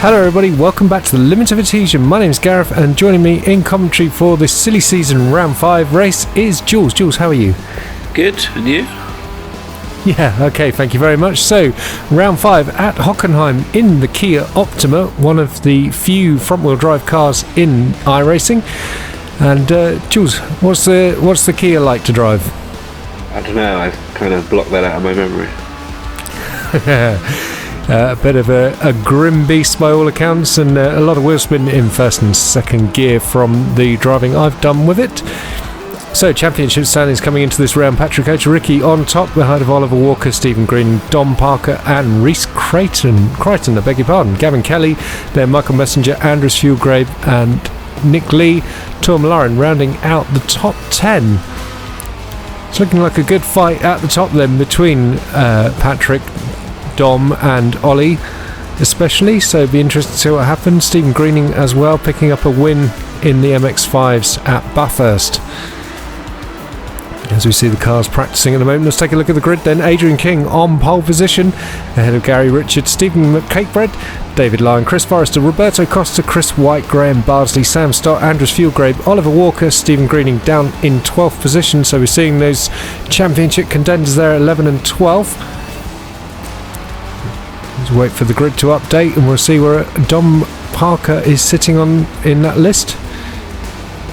Hello everybody, welcome back to the Limit of Adhesion. My name's Gareth, and joining me in commentary for this silly season round 5 race is Jools. Jools, how are you? Good, and you? Yeah, okay, thank you very much. So, round 5 at Hockenheim in the Kia Optima, one of the few front-wheel drive cars in iRacing. And Jools, what's the Kia like to drive? I don't know, I've kind of blocked that out of my memory. A bit of a grim beast by all accounts, and a lot of wheel spin in first and second gear from the driving I've done with it. So championship standings coming into this round: Patrick Ochericki on top, behind of Oliver Walker, Stephen Green, Dom Parker and Reese Crichton, I beg your pardon, Gavin Kelly, then Michael Messenger, Andrews Fuelgrave and Nick Lee. Tom Lauren rounding out the top 10. It's looking like a good fight at the top then between Patrick, Dom and Ollie especially, so it'd be interesting to see what happens. Stephen Greening as well, picking up a win in the MX-5s at Bathurst. As we see the cars practicing at the moment, let's take a look at the grid then. Adrian King on pole position, ahead of Gary Richards, Stephen McCakebread, David Lyon, Chris Forrester, Roberto Costa, Chris White, Graham Bardsley, Sam Stott, Andrews Fuelgrave, Oliver Walker, Stephen Greening down in 12th position. So we're seeing those championship contenders there, 11 and 12. Let's wait for the grid to update and we'll see where Dom Parker is sitting on in that list.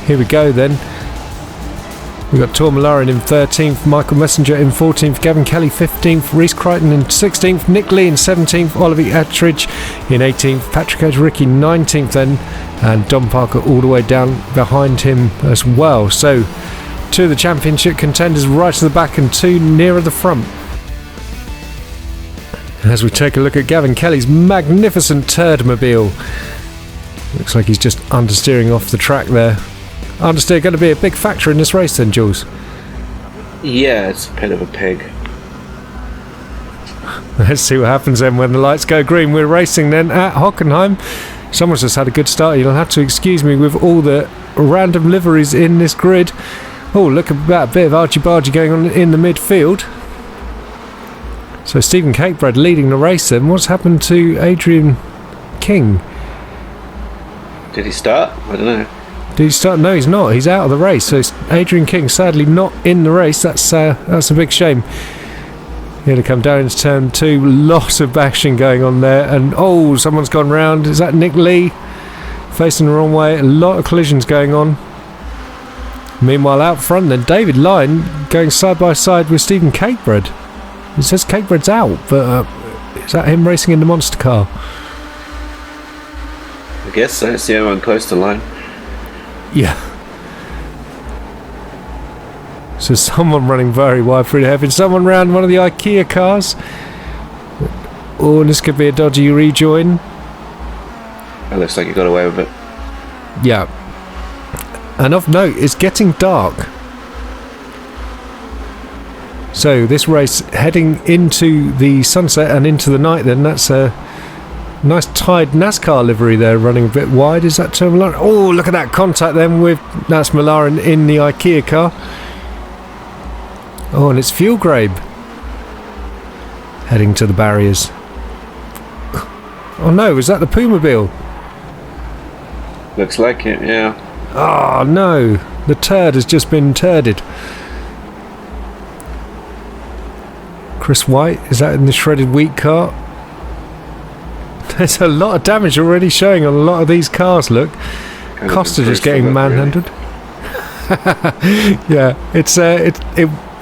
Here we go then. We've got Tom Lauren in 13th, Michael Messenger in 14th, Gavin Kelly 15th, Reese Crichton in 16th, Nick Lee in 17th, Oliver Attridge in 18th, Patrick Ochericki 19th then, and Dom Parker all the way down behind him as well. So two of the championship contenders right to the back and two nearer the front. As we take a look at Gavin Kelly's magnificent Turdmobile. Looks like he's just understeering off the track there. Understeer going to be a big factor in this race then, Jools? Yeah, it's a bit of a pig. Let's see what happens then when the lights go green. We're racing then at Hockenheim. Someone's just had a good start. You'll have to excuse me with all the random liveries in this grid. Oh, look at that bit of argy-bargy going on in the midfield. So Stephen Cakebread leading the race then. What's happened to Adrian King? Did he start? I don't know. Did he start? No, he's not. He's out of the race. So it's Adrian King sadly not in the race. That's a big shame. Here to come down into turn 2. Lots of bashing going on there. And oh, someone's gone round. Is that Nick Lee? Facing the wrong way. A lot of collisions going on. Meanwhile out front then, David Lyon going side by side with Stephen Cakebread. It says Cakebread's out, but is that him racing in the monster car? I guess so. It's the only one close to line. Yeah. So someone running very wide through the heavens. Someone round one of the IKEA cars. Oh, this could be a dodgy rejoin. It looks like he got away with it. Yeah. And of note, it's getting dark. So this race heading into the sunset and into the night then. That's a nice tied NASCAR livery there, running a bit wide. Is that Tom Lauren? Oh, look at that contact then with that's Malaren in the IKEA car. Oh, and it's Fuelgrave heading to the barriers. Oh no, is that the Pumobile? Looks like it, yeah. Oh no, the turd has just been turded. Chris White, is that in the shredded wheat car? There's a lot of damage already showing on a lot of these cars, look. Costa just getting manhandled. Really. Yeah, it's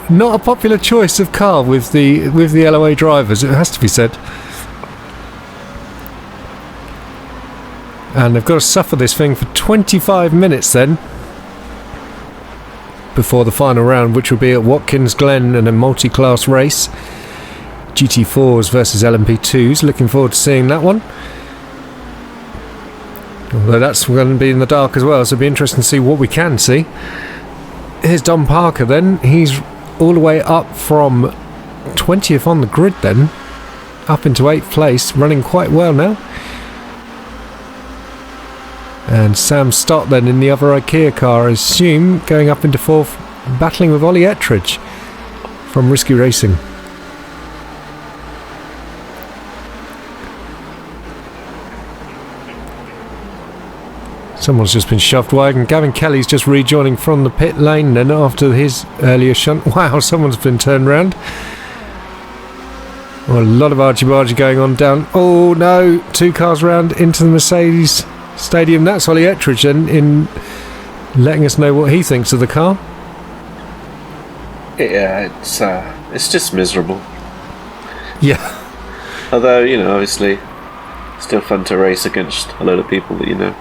not a popular choice of car with the LOA drivers, it has to be said. And they've got to suffer this thing for 25 minutes then, before the final round, which will be at Watkins Glen in a multi-class race. GT4s versus LMP2s. Looking forward to seeing that one. Although that's going to be in the dark as well, so it'll be interesting to see what we can see. Here's Dom Parker then. He's all the way up from 20th on the grid then, up into 8th place, running quite well now. And Sam Stott then in the other IKEA car, I assume, going up into 4th, battling with Ollie Ettridge from Risky Racing. Someone's just been shoved wide, and Gavin Kelly's just rejoining from the pit lane then after his earlier shunt. Wow, someone's been turned round. Well, a lot of argy-bargy going on down. Oh no, 2 cars round into the Mercedes Stadium. That's Ollie Ettridge then in letting us know what he thinks of the car. Yeah, it's just miserable. Yeah. Although, obviously, still fun to race against a load of people that you know.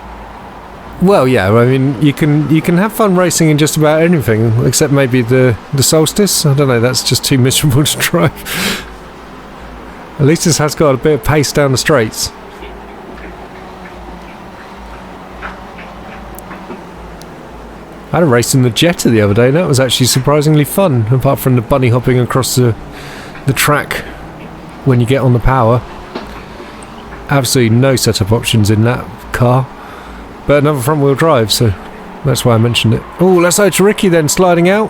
Well, yeah, I mean, you can have fun racing in just about anything, except maybe the Solstice. I don't know, that's just too miserable to drive. At least this has got a bit of pace down the straights. I had a race in the Jetta the other day, and that was actually surprisingly fun, apart from the bunny hopping across the track when you get on the power. Absolutely no setup options in that car. But another front-wheel drive, so that's why I mentioned it. Oh, let's go to Ricky then, sliding out.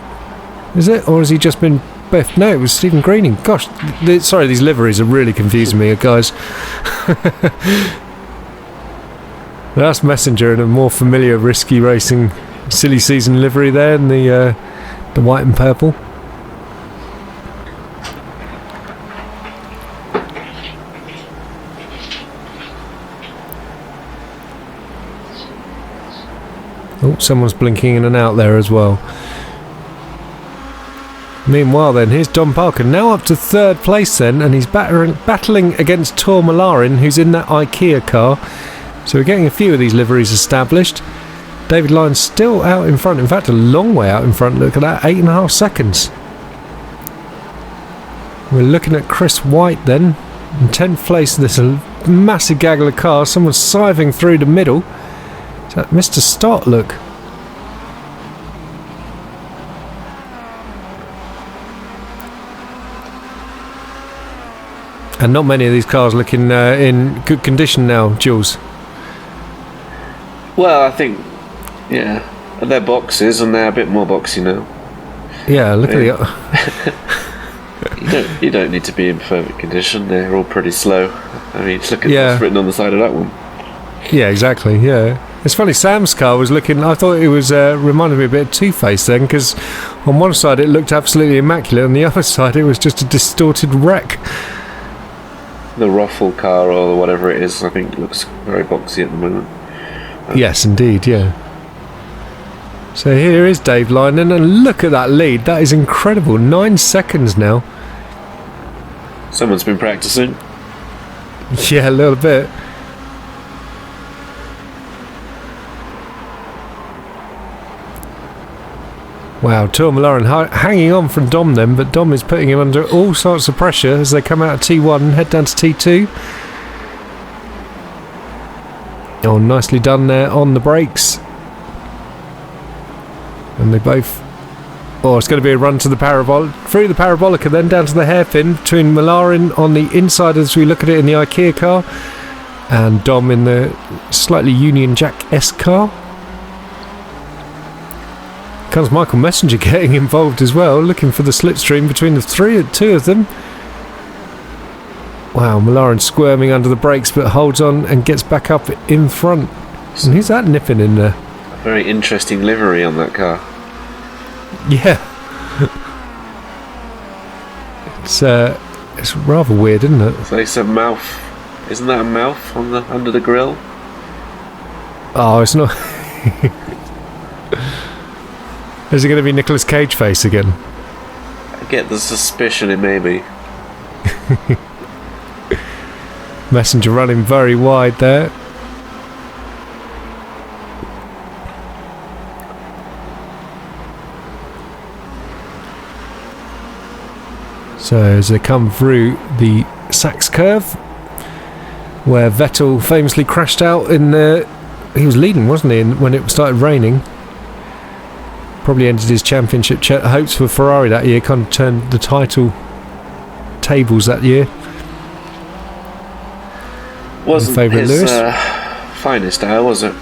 Is it? Or has he just been biffed? No, it was Stephen Greening. Gosh, sorry, these liveries are really confusing me, guys. That's Messenger in a more familiar risky racing silly season livery there, in the white and purple. Oh, someone's blinking in and out there as well. Meanwhile then, here's Dom Parker, now up to 3rd place then, and he's battling against Tor Malarin, who's in that IKEA car. So we're getting a few of these liveries established. David Lyons still out in front, in fact a long way out in front, look at that, 8.5 seconds. We're looking at Chris White then, in 10th place. There's a massive gaggle of cars, someone's scything through the middle. Is that Mr. Stott, look? And not many of these cars looking in good condition now, Jools. Well, I think, yeah, they're boxes and they're a bit more boxy now. Yeah, look at the... you don't need to be in perfect condition. They're all pretty slow. I mean, look at what's written on the side of that one. Yeah, exactly, yeah. It's funny, Sam's car was looking... I thought it was reminded me a bit of Two-Face then, because on one side it looked absolutely immaculate, on the other side it was just a distorted wreck. The ruffle car or whatever it is, I think looks very boxy at the moment. Yes, indeed, yeah. So here is Dave Lynon, and look at that lead. That is incredible. 9 seconds now. Someone's been practicing. Yeah, a little bit. Wow, Tor Malarin hanging on from Dom then, but Dom is putting him under all sorts of pressure as they come out of T1 and head down to T2. Oh, nicely done there on the brakes. And they both... Oh, it's going to be a run to the through the parabolica, then down to the hairpin between Malarin on the inside as we look at it in the IKEA car, and Dom in the slightly Union Jack-esque car. Comes Michael Messenger getting involved as well, looking for the slipstream between the two of them. Wow, Malarin squirming under the brakes, but holds on and gets back up in front. And who's that nipping in there? A very interesting livery on that car. Yeah. It's rather weird, isn't it? So it's a mouth. Isn't that a mouth on the under the grill? Oh, it's not. Is it going to be Nicolas Cage face again? I get the suspicion it may be. Messenger running very wide there. So as they come through the Sachs curve, where Vettel famously crashed out in the... He was leading, wasn't he, when it started raining? Probably ended his championship hopes for Ferrari that year, kind of turned the title tables that year. Wasn't his finest hour, was it?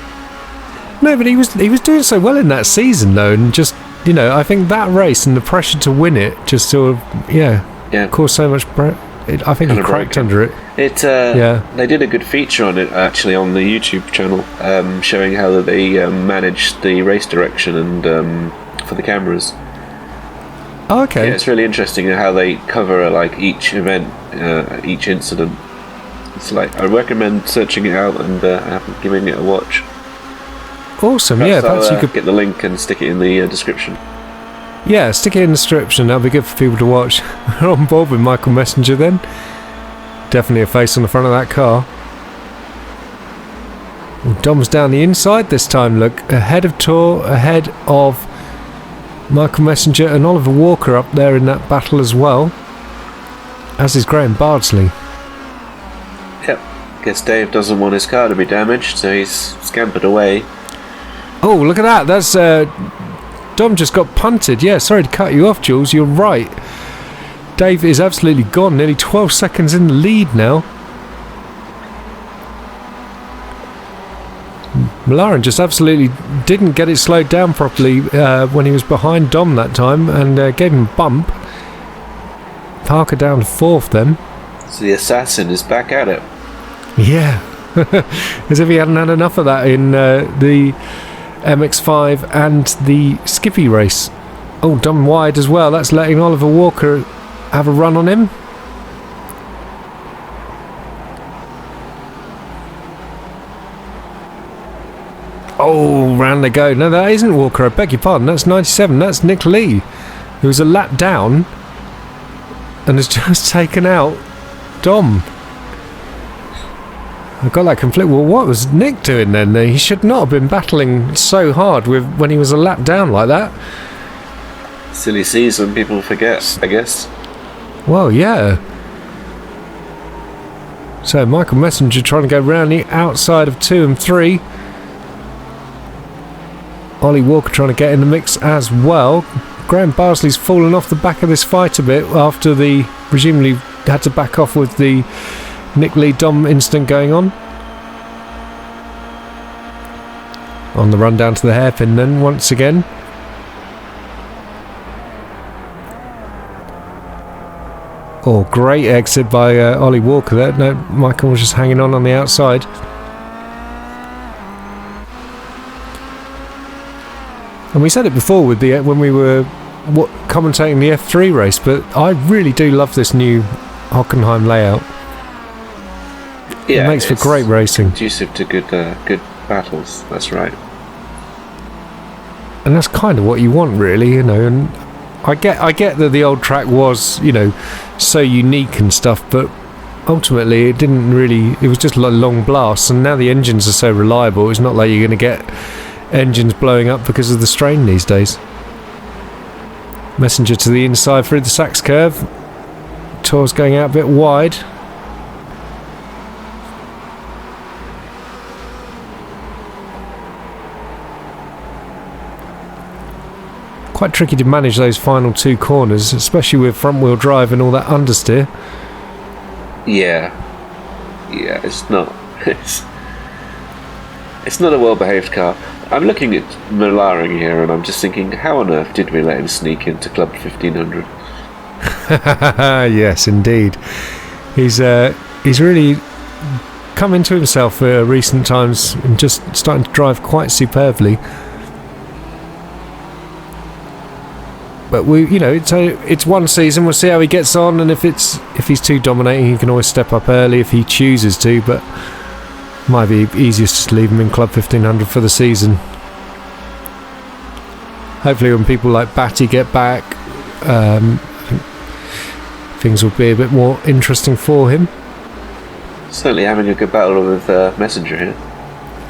No, but he was doing so well in that season though, and just, you know, I think that race and the pressure to win it just sort of, yeah. Caused so much... I think he cracked under it. They did a good feature on it actually on the YouTube channel, showing how they managed the race direction and for the cameras. Oh, okay. Yeah, it's really interesting how they cover like each event, each incident. It's like I recommend searching it out and giving it a watch. Awesome. Perhaps you could get the link and stick it in the description. Yeah, stick it in the description. That'll be good for people to watch. We're on board with Michael Messenger then. Definitely a face on the front of that car. Dom's down the inside this time, look. Ahead of Tor, ahead of Michael Messenger and Oliver Walker up there in that battle as well. As is Graham Bardsley. Yep. Guess Dave doesn't want his car to be damaged, so he's scampered away. Oh, look at that. That's Dom just got punted. Yeah, sorry to cut you off, Jools. You're right. Dave is absolutely gone. Nearly 12 seconds in the lead now. Malaran just absolutely didn't get it slowed down properly when he was behind Dom that time and gave him a bump. Parker down to 4th then. So the assassin is back at it. Yeah. As if he hadn't had enough of that in the MX-5 and the Skippy race. Oh, Dom wide as well. That's letting Oliver Walker have a run on him. Oh, round they go. No, that isn't Walker. I beg your pardon. That's 97. That's Nick Lee, who was a lap down and has just taken out Dom. I got that complete. Well, what was Nick doing then? He should not have been battling so hard when he was a lap down like that. Silly season, people forget, I guess. Well, yeah. So Michael Messenger trying to go round the outside of 2 and 3. Ollie Walker trying to get in the mix as well. Graham Bardsley's fallen off the back of this fight a bit after the presumably had to back off with the Nick Lee Dom incident going on. On the run down to the hairpin then once again. Oh, great exit by Ollie Walker there. No, Michael was just hanging on the outside. And we said it before with the when we were commentating the F3 race, but I really do love this new Hockenheim layout. Yeah, it makes for great racing. Conducive to good battles. That's right. And that's kind of what you want, really, you know. And I get that the old track was, you know, so unique and stuff, but ultimately it didn't really. It was just like long blasts, and now the engines are so reliable. It's not like you're going to get engines blowing up because of the strain these days. Messenger to the inside through the Sachs curve. Tor's going out a bit wide. Quite tricky to manage those final 2 corners, especially with front wheel drive and all that understeer. Yeah, it's not it's not a well behaved car. I'm looking at Malaran here and I'm just thinking, how on earth did we let him sneak into Club 1500? Yes, indeed. He's really come into himself recent times and just starting to drive quite superbly. But it's one season. We'll see how he gets on, and if he's too dominating, he can always step up early if he chooses to. But might be easiest just to leave him in Club 1500 for the season. Hopefully, when people like Batty get back, things will be a bit more interesting for him. Certainly having a good battle with Messenger here.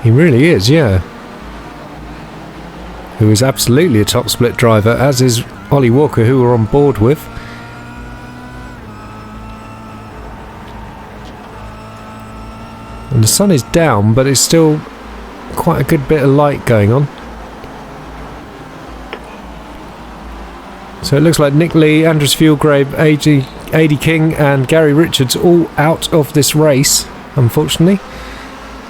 He really is, yeah. Who is absolutely a top split driver, as is Ollie Walker, who we're on board with. And the sun is down, but it's still quite a good bit of light going on. So it looks like Nick Lee, Andres Fuelgrave, AD King and Gary Richards all out of this race, unfortunately.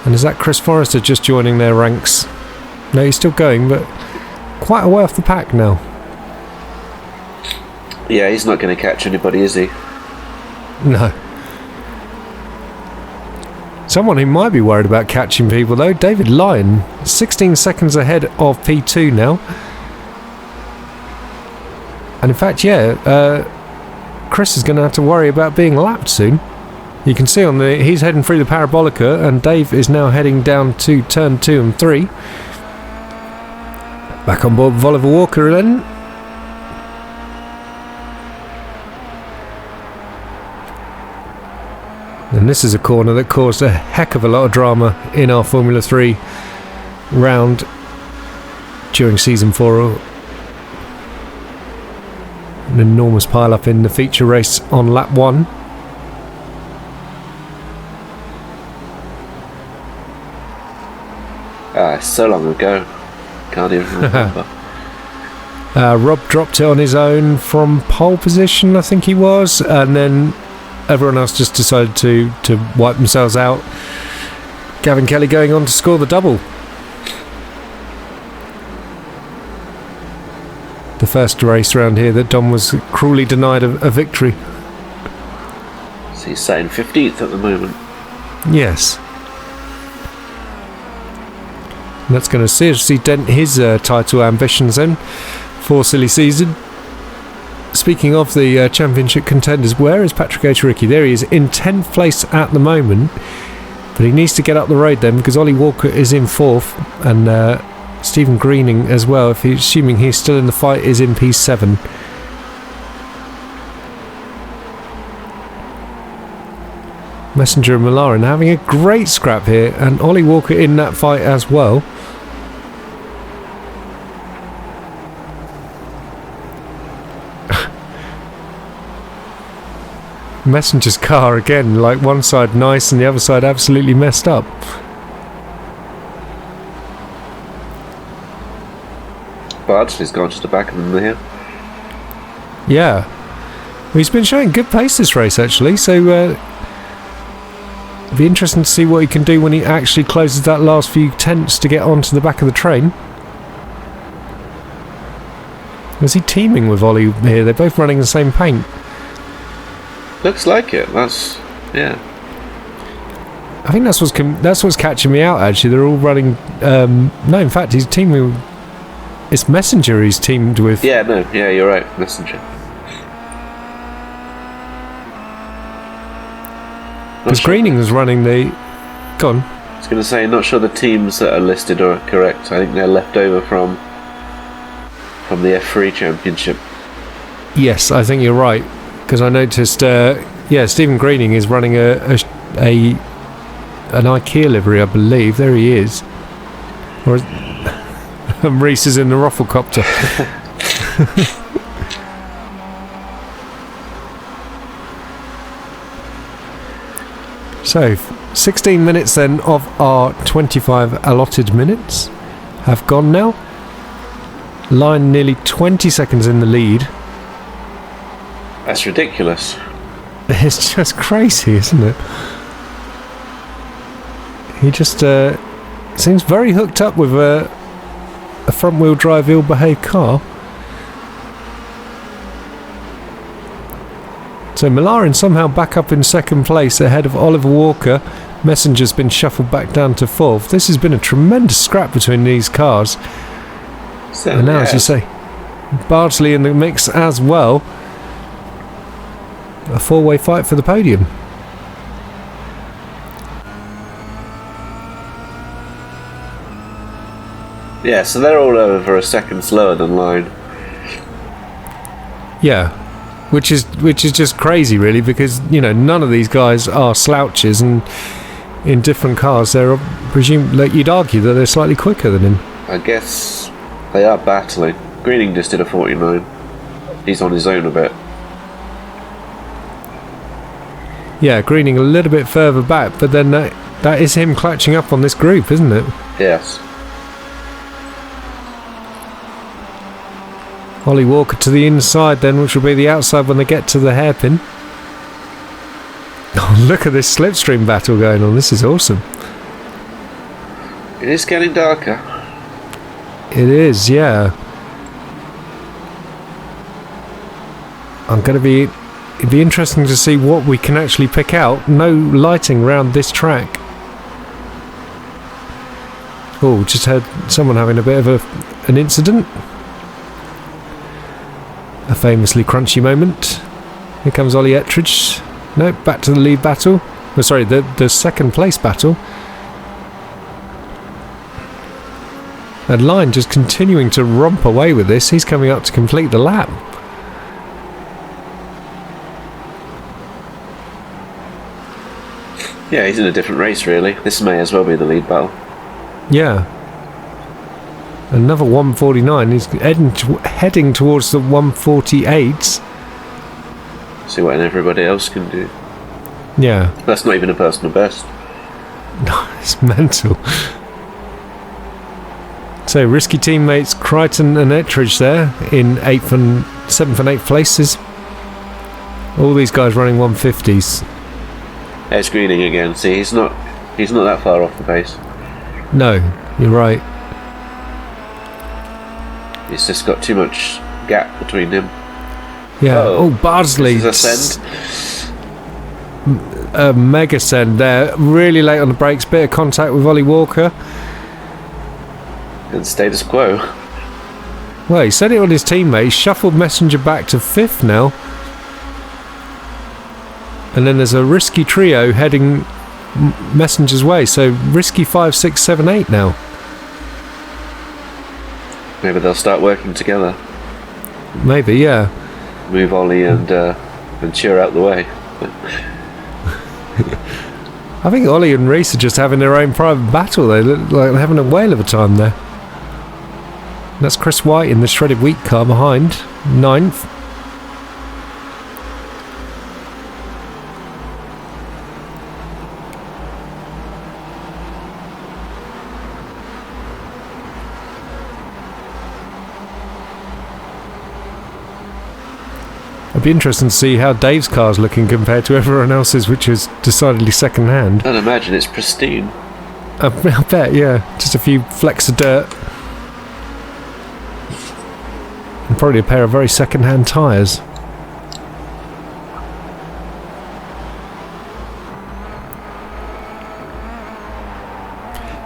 And is that Chris Forrester just joining their ranks? No, he's still going, but quite a way off the pack now. Yeah, he's not going to catch anybody, is he? No. Someone who might be worried about catching people though, David Lyon, 16 seconds ahead of P2 now. And in fact, Chris is going to have to worry about being lapped soon. You can see he's heading through the Parabolica, and Dave is now heading down to turn 2 and 3. Back on board with Oliver Walker then. And this is a corner that caused a heck of a lot of drama in our Formula 3 round during season 4. An enormous pile-up in the feature race on lap 1. So long ago. Can't even remember. Rob dropped it on his own from pole position, I think he was, and then everyone else just decided to wipe themselves out. Gavin Kelly going on to score the double. The first race round here that Dom was cruelly denied a victory. So he's sat in 15th at the moment. Yes. And that's going to seriously dent his title ambitions then for silly season. Speaking of the championship contenders, where is Patrick Otoricki? There he is in 10th place at the moment, but he needs to get up the road then because Ollie Walker is in 4th and Stephen Greening as well, assuming he's still in the fight, is in P7. Messenger and Malarin having a great scrap here, and Ollie Walker in that fight as well. Messenger's car again, like one side nice and the other side absolutely messed up. Bardsley's gone to the back of them here. Yeah. Well, he's been showing good pace this race actually, so it'll be interesting to see what he can do when he actually closes that last few tenths to get onto the back of the train. Is he teaming with Ollie here? They're both running the same paint. Looks like it. Yeah. I think that's what's catching me out actually. They're all running no, in fact he's teaming with, it's Messenger he's teamed with. Yeah, you're right, Messenger. Because Greening was running the... Go on. I was going to say, not sure the teams that are listed are correct. I think they're left over from the F3 Championship. Yes, I think you're right. Because I noticed, Stephen Greening is running an IKEA livery, I believe. There he is. And Reese is in the Rufflecopter. So, 16 minutes then of our 25 allotted minutes have gone now. Line nearly 20 seconds in the lead. That's ridiculous. It's just crazy, isn't it? He just seems very hooked up with a front-wheel drive ill-behaved car. So Malarin somehow back up in second place ahead of Oliver Walker. Messenger's been shuffled back down to 4th. This has been a tremendous scrap between these cars. So, and now, as you say, Bardsley in the mix as well. A four-way fight for the podium. Yeah, so they're all over a second slower than Line. Yeah, which is just crazy, really, because none of these guys are slouches, and in different cars, they're you'd argue that they're slightly quicker than him. I guess they are battling. Greening just did a 49. He's on his own a bit. Yeah, Greening a little bit further back, but then that is him clutching up on this group, isn't it? Yes. Ollie Walker to the inside then, which will be the outside when they get to the hairpin. Oh, look at this slipstream battle going on. This is awesome. It is getting darker. It is, yeah. It'd be interesting to see what we can actually pick out. No lighting around this track Oh, just heard someone having a bit of an incident. A famously crunchy moment. Here comes Ollie Ettridge. No, back to the lead battle. Oh, sorry, the second place battle. And Line just continuing to romp away with this. He's coming up to complete the lap. Yeah, he's in a different race, really. This may as well be the lead battle. Yeah. Another 149. He's heading towards the 148s. See what everybody else can do. Yeah. That's not even a personal best. No, it's mental. So, risky teammates Crichton and Ettridge there in 7th and 8th places. All these guys running 150s. There's Greening again. See, he's not that far off the pace. No, you're right. He's just got too much gap between him. Yeah. Oh, Bardsley. This is a send. A mega send there. Really late on the brakes. Bit of contact with Ollie Walker. And status quo. Well, he said it on his teammate. He shuffled Messenger back to 5th now. And then there's a risky trio heading Messenger's way. So risky 5, 6, 7, 8 now. Maybe they'll start working together. Maybe, yeah. Move Ollie and cheer out the way. I think Ollie and Reese are just having their own private battle. They look like they're having a whale of a time there. That's Chris White in the shredded wheat car behind, 9th. It'd be interesting to see how Dave's car's looking compared to everyone else's, which is decidedly second hand. I'd imagine it's pristine. I bet, yeah. Just a few flecks of dirt. And probably a pair of very second-hand tyres.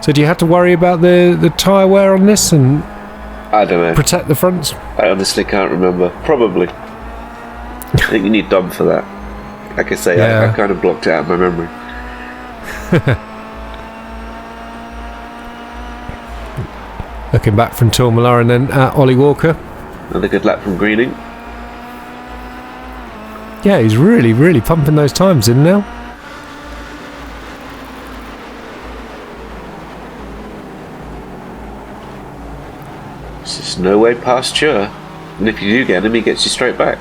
So do you have to worry about the tyre wear on this and I don't know. protect the fronts? I honestly can't remember. Probably. I think you need Dom for that. Like I say, Yeah. I kind of blocked it out of my memory. Looking back from Tourmalar and then at Ollie Walker. Another good lap from Greening. Yeah, he's really, really pumping those times in now. It's just no way past sure. And if you do get him, he gets you straight back.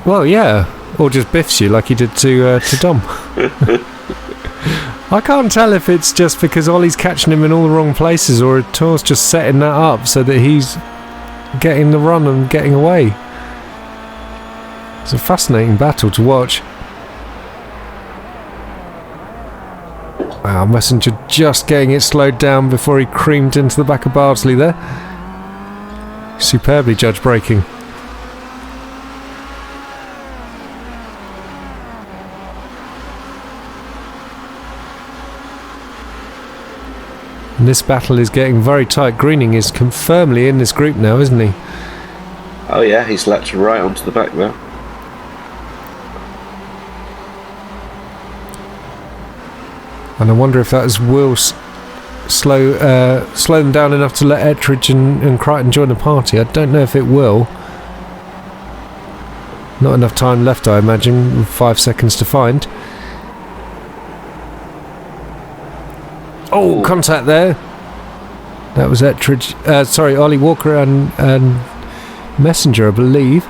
Well, yeah. Or just biffs you like he did to Dom. I can't tell if it's just because Ollie's catching him in all the wrong places or Tor's just setting that up so that he's getting the run and getting away. It's a fascinating battle to watch. Wow, Messenger just getting it slowed down before he creamed into the back of Bardsley there. Superbly judge braking. And this battle is getting very tight. Greening is firmly in this group now, isn't he? Oh yeah, he's latched right onto the back there. And I wonder if that will slow them down enough to let Ettridge and Crichton join the party. I don't know if it will. Not enough time left, I imagine, with 5 seconds to find. Oh, contact there. That was Ettridge. Ollie Walker and Messenger, I believe.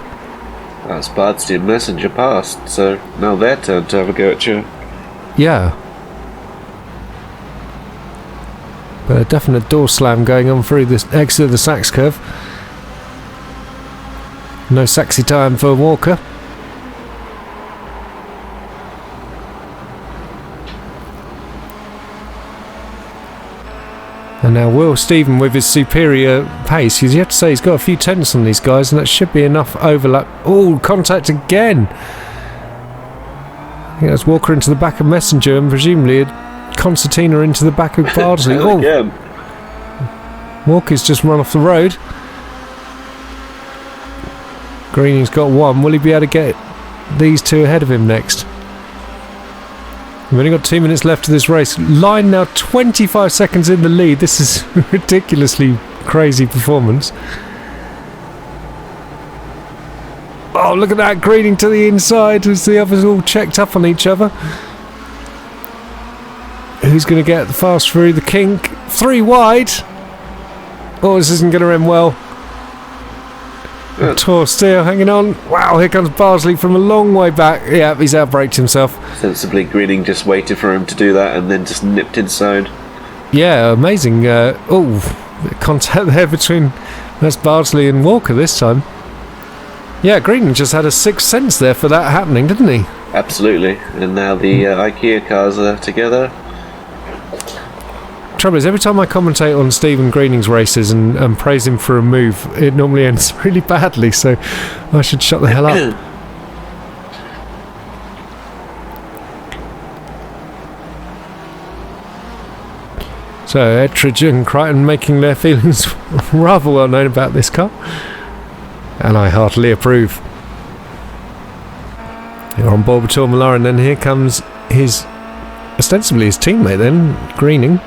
That's Bardsley and Messenger passed, so now their turn to have a go at you. Yeah. But a definite door slam going on through this exit of the Sachs curve. No sexy time for Walker. And now Will Stephen with his superior pace. You have to say he's got a few tenths on these guys, and that should be enough overlap. Oh, contact again! I think that's Walker into the back of Messenger, and presumably Concertina into the back of Bardsley. Oh, again. Walker's just run off the road. Greening's got one. Will he be able to get these two ahead of him next? We've only got 2 minutes left of this race. Line now 25 seconds in the lead. This is ridiculously crazy performance. Oh, look at that. Greening to the inside as the others all checked up on each other. Who's going to get the fast through the kink? 3 wide. Oh, this isn't going to end well. Tor still hanging on. Wow, here comes Bardsley from a long way back. Yeah, he's outbraked himself. Sensibly, Greening just waited for him to do that and then just nipped inside. Yeah, amazing. Contact there between that's Bardsley and Walker this time. Yeah, Greening just had a sixth sense there for that happening, didn't he? Absolutely. And now the IKEA cars are together. Trouble is, every time I commentate on Stephen Greening's races and praise him for a move, it normally ends really badly, so I should shut the hell up. So Ettridge and Crichton making their feelings rather well known about this car, and I heartily approve. You're on board with Tor Millar, and then here comes ostensibly his teammate then, Greening.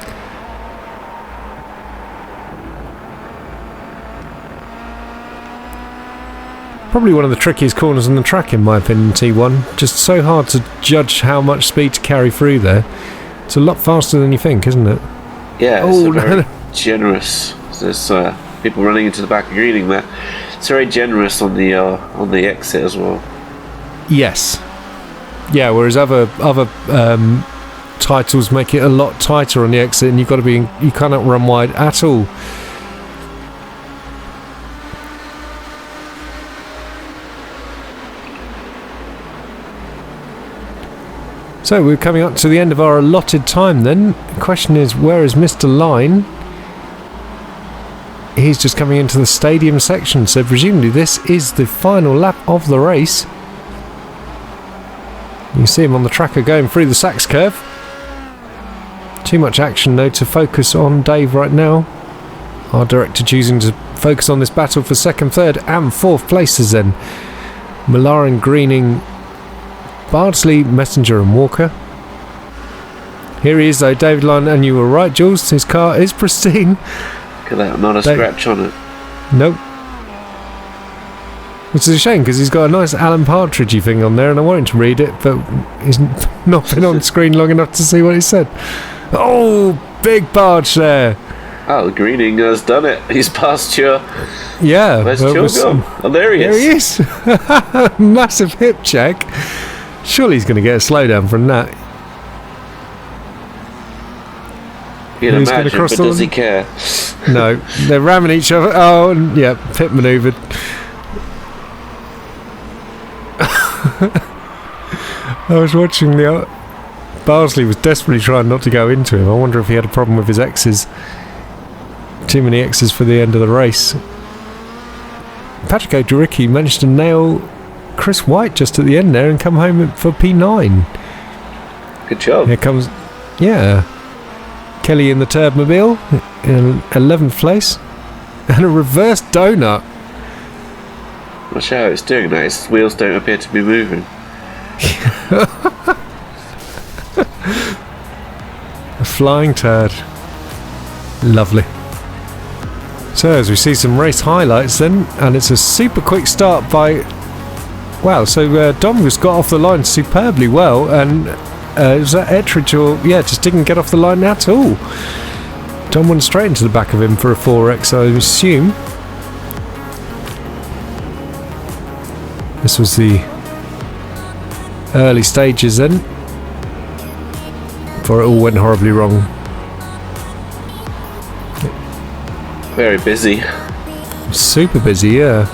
Probably one of the trickiest corners on the track in my opinion, T1. Just so hard to judge how much speed to carry through there. It's a lot faster than you think, isn't it? Yeah, it's very generous. There's people running into the back of Greening there. It's very generous on the exit as well. Yes. Yeah, whereas other titles make it a lot tighter on the exit, and you cannot run wide at all. So we're coming up to the end of our allotted time then. The question is, where is Mr. Line? He's just coming into the stadium section, so presumably this is the final lap of the race. You see him on the tracker going through the Sachs curve. Too much action though to focus on Dave right now. Our director choosing to focus on this battle for second, third and fourth places then. Millar and Greening, Bardsley, Messenger and Walker. Here he is though, David Line, and you were right, Jools, his car is pristine. Look at that, not a scratch on it. Nope. Which is a shame because he's got a nice Alan Partridgey thing on there and I wanted to read it, but he's not been on screen long enough to see what he said. Oh, big barge there. Oh, Greening has done it. He's passed you. Yeah. Where's Jools gone? Oh, there he is. There he is. Massive hip check. Surely he's going to get a slowdown from that. You can imagine, but does he care? No, they're ramming each other. Oh, and yeah, pit manoeuvred. I was watching Bardsley was desperately trying not to go into him. I wonder if he had a problem with his X's. Too many X's for the end of the race. Patrick O'Doricki managed to nail Chris White just at the end there and come home for P9. Good job. Here comes, yeah, Kelly in the Turbomobile in 11th place, and a reverse donut. Not sure how it's doing that. Its wheels don't appear to be moving. A flying turd. Lovely. So as we see some race highlights then, and it's a super quick start by... Wow, so Dom just got off the line superbly well, and was that Ettridge or... Yeah, just didn't get off the line at all. Dom went straight into the back of him for a 4X, I assume. This was the early stages then, before it all went horribly wrong. Very busy. Super busy, yeah.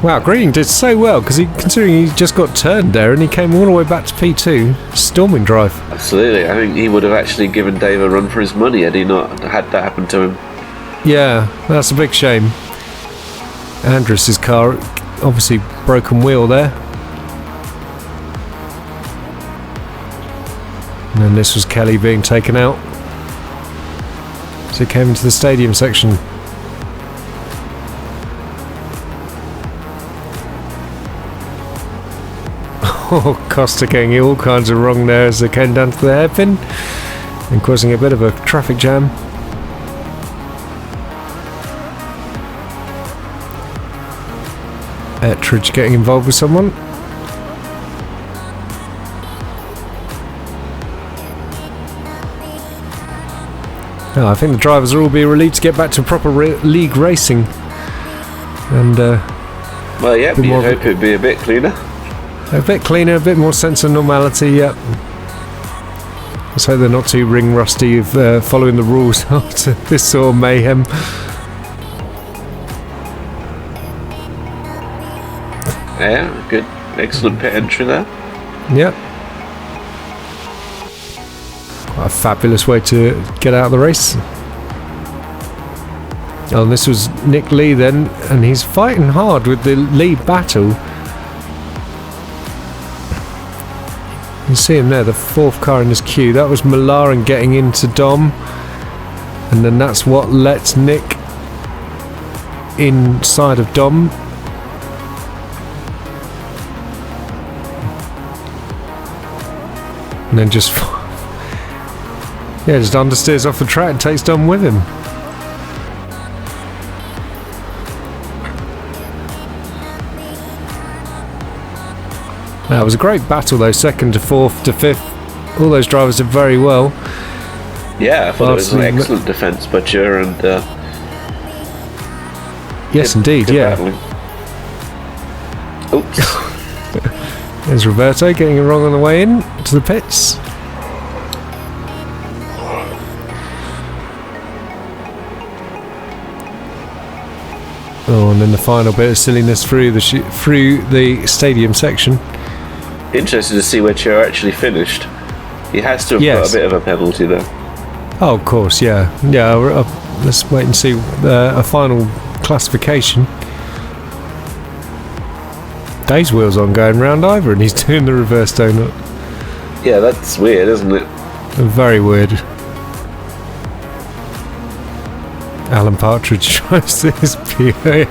Wow, Greening did so well because considering he just got turned there and he came all the way back to P2, storming drive. Absolutely, I think he would have actually given Dave a run for his money had he not had that happen to him. Yeah, that's a big shame. Andrus's car, obviously broken wheel there. And then this was Kelly being taken out. So it came into the stadium section. Oh, Costa getting all kinds of wrong there as they came down to the hairpin and causing a bit of a traffic jam. Ettridge getting involved with someone. Oh, I think the drivers will all be relieved to get back to proper league racing. And well, yeah, you'd hope it'd be a bit cleaner. A bit cleaner, a bit more sense of normality, yep. Let's hope they're not too ring rusty of following the rules after this sort of mayhem. Yeah, good. Excellent pit entry there. Yep. Quite a fabulous way to get out of the race. Oh, and this was Nick Lee then, and he's fighting hard with the lead battle. You see him there, the fourth car in his queue. That was Malaran getting into Dom, and then that's what lets Nick inside of Dom. And then just understeers off the track and takes Dom with him. That was a great battle though, second to fourth to fifth. All those drivers did very well. Yeah, I thought it was an excellent defence butcher and yes indeed, yeah. Battling. Oops. There's Roberto getting it wrong on the way in to the pits. Oh, and then the final bit of silliness through the stadium section. Interested to see where Cho actually finished. He has to have got a bit of a penalty there. Oh, of course, yeah. Yeah, let's wait and see a final classification. Dave's wheels on going round either, and he's doing the reverse donut. Yeah, that's weird, isn't it? Very weird. Alan Partridge tries his PA.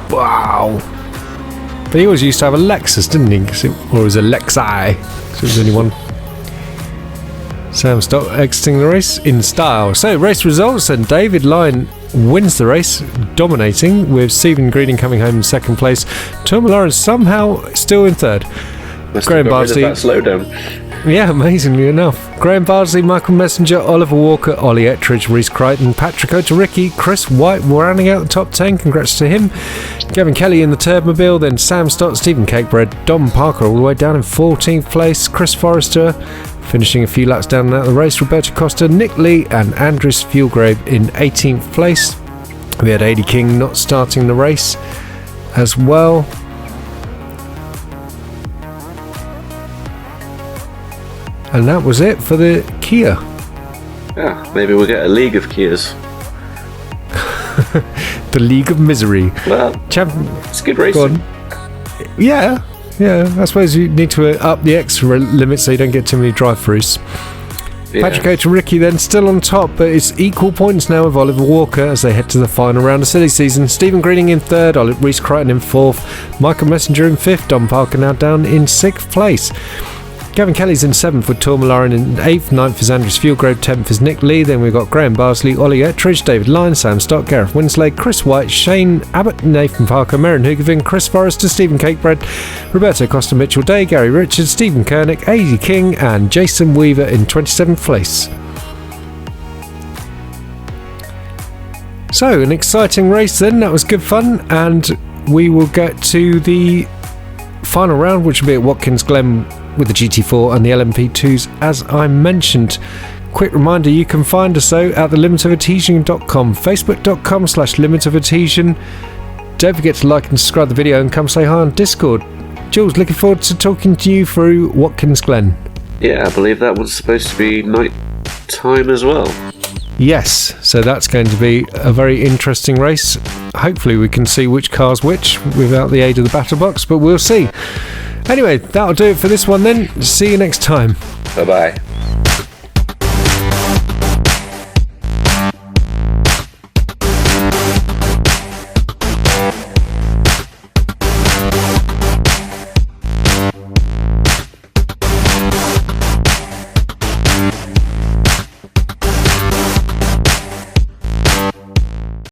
Wow. But he always used to have a Lexus, didn't he? Or it was a Lexi. So it was only one. Sam Stott exiting the race in style. So race results, and David Lyne wins the race, dominating, with Stephen Greening coming home in second place. Tom Lawrence somehow still in third. Graham Bardsley. That slowdown. Yeah, amazingly enough. Graham Bardsley, Michael Messenger, Oliver Walker, Ollie Ettridge, Rhys Crichton, Patrick Otoricki, Chris White rounding out the top 10. Congrats to him. Gavin Kelly in the Turbomobile, then Sam Stott, Stephen Cakebread, Dom Parker all the way down in 14th place. Chris Forrester finishing a few laps down and out of the race. Roberto Costa, Nick Lee and Andres Fuelgrave in 18th place. We had Adi King not starting the race as well. And that was it for the Kia. Yeah, maybe we'll get a league of Kias. The League of Misery. Well, it's good racing. Yeah. I suppose you need to up the extra limit so you don't get too many drive-throughs. Yeah. Patrick Otoricki then still on top, but it's equal points now with Oliver Walker as they head to the final round of silly season. Stephen Greening in third, Rhys Crichton in fourth, Michael Messenger in fifth, Dom Parker now down in sixth place. Gavin Kelly's in 7th with Tor Malaran in 8th, 9th is Andrews Fuelgrave, 10th is Nick Lee, then we've got Graham Bardsley, Ollie Ettridge, David Lyne, Sam Stott, Gareth Winslade, Chris White, Shane Abbott, Nathan Parker, Merrin Hoogovin, Chris Forrester, Stephen Cakebread, Roberto Costa, Mitchell Day, Gary Richards, Stephen Koenig, Adi King and Jason Weaver in 27th place. So, an exciting race then, that was good fun, and we will get to the final round, which will be at Watkins Glen with the GT4 and the LMP2s, as I mentioned. Quick reminder, you can find us though at thelimitofadhesion.com, facebook.com/limitofadhesion. Don't forget to like and subscribe the video and come say hi on Discord. Jools, looking forward to talking to you through Watkins Glen. Yeah, I believe that was supposed to be night time as well. Yes, so that's going to be a very interesting race. Hopefully we can see which car's which without the aid of the battle box, but we'll see. Anyway, that'll do it for this one then. See you next time. Bye-bye.